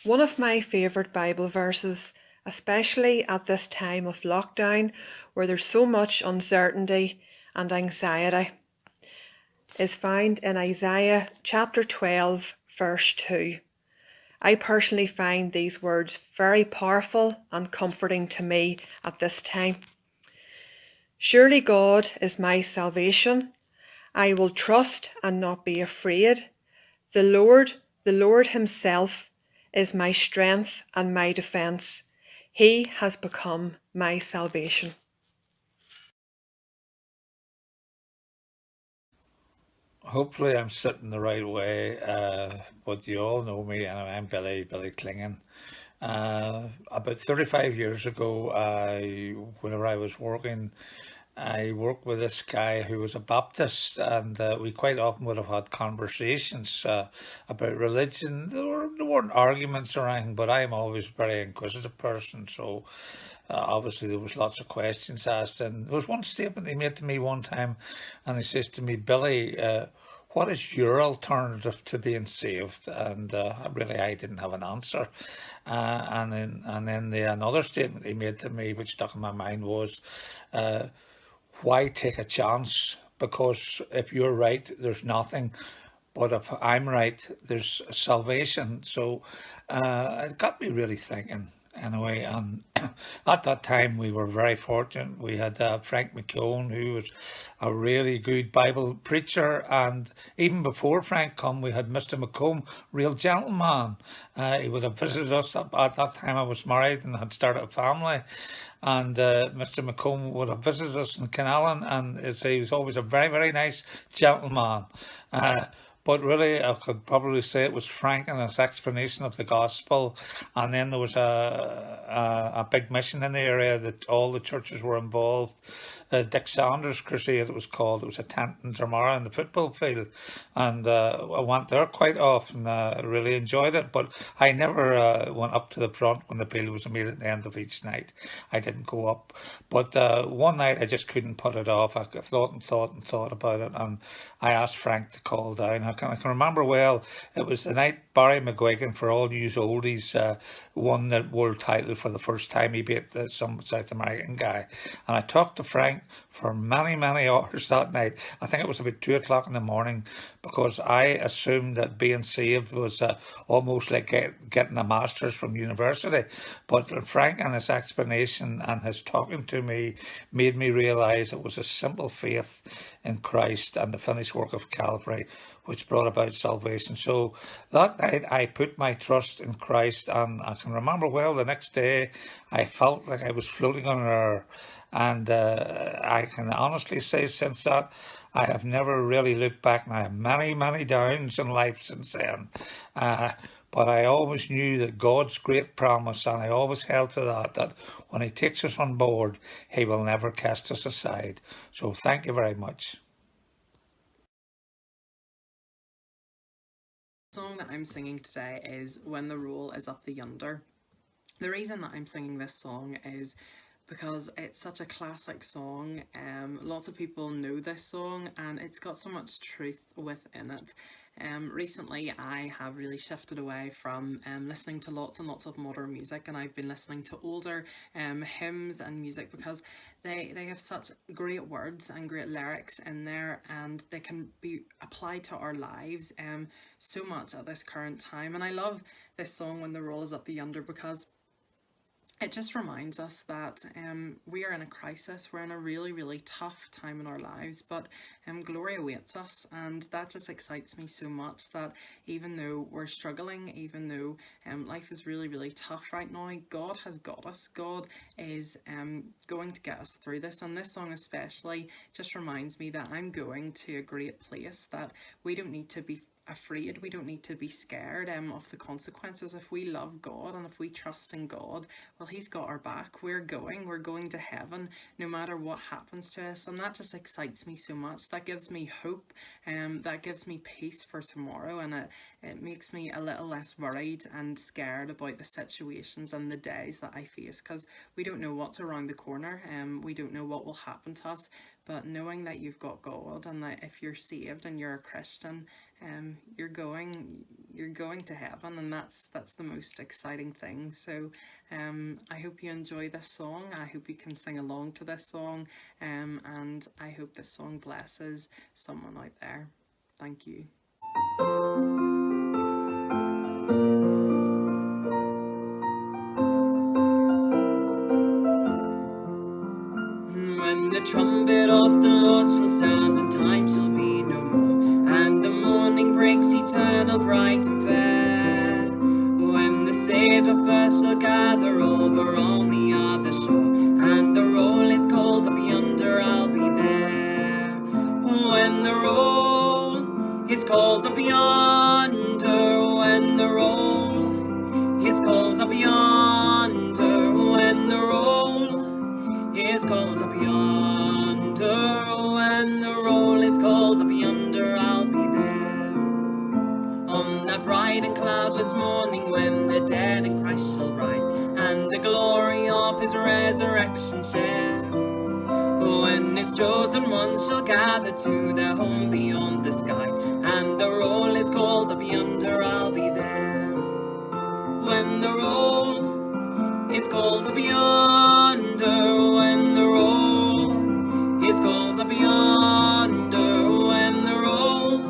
One of my favourite Bible verses, especially at this time of lockdown where there's so much uncertainty and anxiety, is found in Isaiah chapter 12, verse 2. I personally find these words very powerful and comforting to me at this time. Surely God is my salvation. I will trust and not be afraid. The Lord himself is my strength and my defence. He has become my salvation. Hopefully I'm sitting the right way, but you all know me, and I'm Billy Clinghan. About 35 years ago, whenever I was working, I worked with this guy who was a Baptist, and we quite often would have had conversations about religion. There weren't arguments or anything, but I'm always a very inquisitive person, so obviously there was lots of questions asked. And there was one statement he made to me one time, and he says to me, Billy, what is your alternative to being saved? And really, I didn't have an answer. And then another statement he made to me, which stuck in my mind, was, why take a chance? Because if you're right, there's nothing. But if I'm right, there's salvation. So it got me really thinking anyway. And at that time, we were very fortunate. We had Frank McKeown, who was a really good Bible preacher. And even before Frank come, we had Mr. McComb, real gentleman. He would have visited us. At that time, I was married and had started a family. And Mr. McComb would have visited us in Canallan, and he was always a very, very nice gentleman. Uh, but really, I could probably say it was Frank and his explanation of the gospel. And then there was a big mission in the area that all the churches were involved. Dick Sanders Crusade, it was called. It was a tent in Dromara in the football field. And I went there quite often, really enjoyed it. But I never went up to the front when the bill was made at the end of each night. I didn't go up. But one night I just couldn't put it off. I thought and thought and thought about it. And I asked Frank to call down. I can remember well, it was the night Barry McGuigan, for all you oldies, won the world title for the first time. He beat some South American guy. And I talked to Frank for many, many hours that night. I think it was about 2 o'clock in the morning, because I assumed that being saved was almost like getting a master's from university. But Frank and his explanation and his talking to me made me realize it was a simple faith in Christ and the finished work of Calvary which brought about salvation. So that night I put my trust in Christ, and I can remember well the next day I felt like I was floating on air. And I can honestly say since that, I have never really looked back, and I have many, many downs in life since then. Uh, but I always knew that God's great promise, and I always held to that when He takes us on board, He will never cast us aside. So thank you very much. The song that I'm singing today is When the Roll is Up the Yonder. The reason that I'm singing this song is because it's such a classic song. Lots of people know this song, and it's got so much truth within it. Recently, I have really shifted away from listening to lots and lots of modern music, and I've been listening to older hymns and music because they have such great words and great lyrics in there, and they can be applied to our lives so much at this current time. And I love this song, When the Roll is Up the Yonder, because it just reminds us that we are in a crisis. We're in a really, really tough time in our lives, but glory awaits us, and that just excites me so much. That even though we're struggling, even though life is really, really tough right now, God has got us. God is going to get us through this, and this song especially just reminds me that I'm going to a great place. That we don't need to be afraid, we don't need to be scared of the consequences. If we love God and if we trust in God, well, He's got our back. We're going to heaven no matter what happens to us, and that just excites me so much. That gives me hope, that gives me peace for tomorrow, and it makes me a little less worried and scared about the situations and the days that I face, because we don't know what's around the corner, and we don't know what will happen to us. But knowing that you've got God, and that if you're saved and you're a Christian, you're going to heaven, and that's the most exciting thing. So I hope you enjoy this song. I hope you can sing along to this song, and I hope this song blesses someone out there. Thank you. When the trumpet of the Lord shall sound, and time shall be no more, and the morning breaks eternal, bright and fair, when the saved of earth shall gather over on the other shore, and the roll is called up yonder, I'll be there. When the roll is called up yonder, when the roll is called up yonder, when the roll is called up yonder, when the roll is called up yonder, I'll be there. On that bright and cloudless morning, when the dead in Christ shall rise, and the glory of his resurrection share, when his chosen ones shall gather to their home beyond the sky, and the roll is called up yonder, I'll be there. When the roll is called up yonder, when the roll is called up yonder, when the roll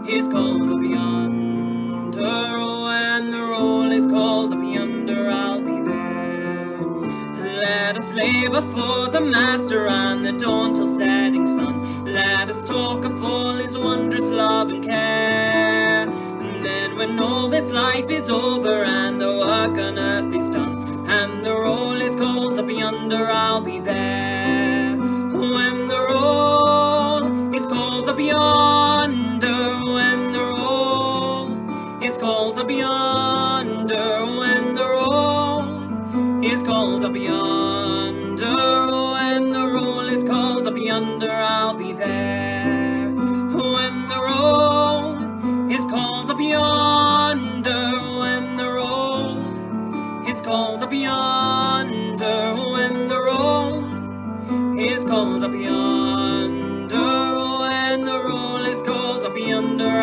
is called up yonder, when the roll is called up yonder, I'll be there. Let us labor for the Master and the dawn till setting sun. Let us talk of all his wondrous love and care. And then when all this life is over and the work on earth is done, and the roll is called up yonder, I'll be there. When the roll is called up yonder, when the roll is called up yonder, when the roll is called up yonder, when the roll is called up yonder, I'll be there. When the roll is called up yonder, when the roll is called up yonder, when the roll is called up yonder, when the roll is called up yonder,